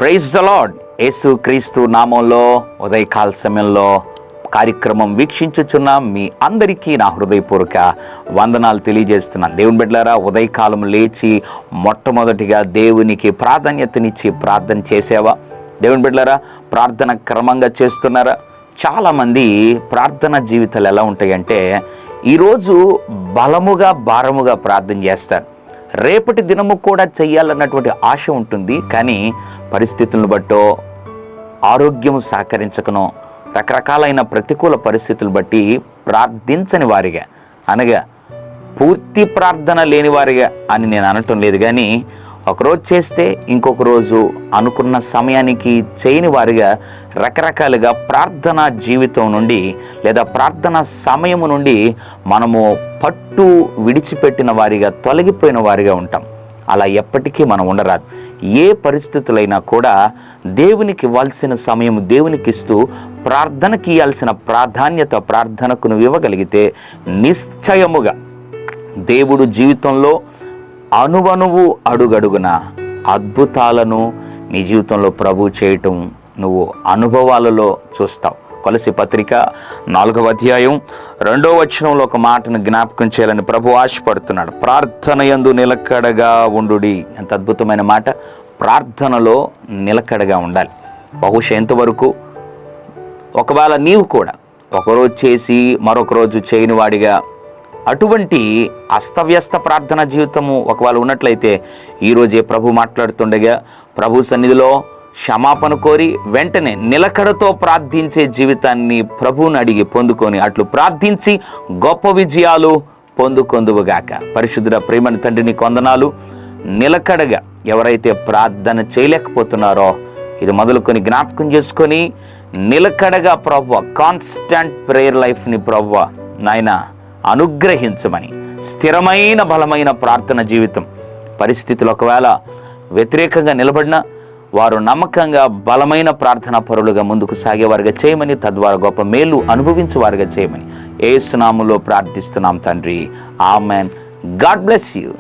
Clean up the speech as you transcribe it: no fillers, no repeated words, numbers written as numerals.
Praise the lord. యేసు క్రీస్తు నామంలో ఉదయకాల సమయంలో కార్యక్రమం వీక్షించుచున్న మీ అందరికీ నా హృదయపూర్వక వందనాలు తెలియజేస్తున్నాను. దేవుని బిడ్డలారా, ఉదయకాలం లేచి మొట్టమొదటిగా దేవునికి ప్రాధాన్యతనిచ్చి ప్రార్థన చేసావా? దేవుని బిడ్డలారా, ప్రార్థన క్రమంగా చేస్తున్నారా? చాలామంది ప్రార్థన జీవితాలు ఎలా ఉంటాయంటే, ఈరోజు బలముగా భారముగా ప్రార్థన చేస్తారు. రేపటి దినము కూడా చెయ్యాలన్నటువంటి ఆశ ఉంటుంది. కానీ పరిస్థితులను బట్టో, ఆరోగ్యం సహకరించకనో, రకరకాలైన ప్రతికూల పరిస్థితులను బట్టి ప్రార్థించని వారిగా, అనగా పూర్తి ప్రార్థన లేని వారిగా అని నేను అనటం లేదు. కానీ ఒకరోజు చేస్తే ఇంకొక రోజు అనుకున్న సమయానికి చేయని వారిగా రకరకాలుగా ప్రార్థనా జీవితం నుండి లేదా ప్రార్థనా సమయము నుండి మనము పట్టు విడిచిపెట్టిన వారిగా, తొలగిపోయిన వారిగా ఉంటాం. అలా ఎప్పటికీ మనం ఉండరాదు. ఏ పరిస్థితులైనా కూడా దేవునికి ఇవ్వాల్సిన సమయం దేవునికి ఇస్తూ ప్రార్థనకి ఇవ్వాల్సిన ప్రాధాన్యత ప్రార్థనకు నువ్వు ఇవ్వగలిగితే నిశ్చయముగా దేవుడు జీవితంలో అణువణువు అడుగడుగున అద్భుతాలను నీ జీవితంలో ప్రభు చేయటం నువ్వు అనుభవాలలో చూస్తావు. కొలసి పత్రిక 4వ అధ్యాయం 2వ వచనంలో ఒక మాటను జ్ఞాపకం చేయాలని ప్రభు ఆశపడుతున్నాడు. ప్రార్థన యందు నిలకడగా ఉండుడి. ఎంత అద్భుతమైన మాట! ప్రార్థనలో నిలకడగా ఉండాలి. బహుశా ఎంతవరకు? ఒకవేళ నీవు కూడా ఒకరోజు చేసి మరొక రోజు చేయని వాడిగా, అటువంటి అస్తవ్యస్త ప్రార్థన జీవితము ఒకవేళ ఉన్నట్లయితే, ఈరోజే ప్రభు మాట్లాడుతుండగా ప్రభు సన్నిధిలో క్షమాపణ కోరి వెంటనే నిలకడతో ప్రార్థించే జీవితాన్ని ప్రభువుని అడిగి పొందుకొని అట్లు ప్రార్థించి గొప్ప విజయాలు పొందుకొందువుగాక. పరిశుద్ధుడ ప్రేమని తండ్రి, నీ వందనాలు. నిలకడగా ఎవరైతే ప్రార్థన చేయలేకపోతున్నారో ఇది మొదలుకొని జ్ఞాపకం చేసుకొని నిలకడగా ప్రభువా, కాన్స్టెంట్ ప్రేయర్ లైఫ్ని ప్రభువా నాయన అనుగ్రహించమని, స్థిరమైన బలమైన ప్రార్థన జీవితం, పరిస్థితులు ఒకవేళ వ్యతిరేకంగా నిలబడినా వారు నమ్మకంగా బలమైన ప్రార్థనా పరులుగా ముందుకు సాగేవారుగా చేయమని, తద్వారా గొప్ప మేలు అనుభవించేవారుగా చేయమని యేసు నామములో ప్రార్థిస్తున్నాం తండ్రి. ఆమెన్. God bless you.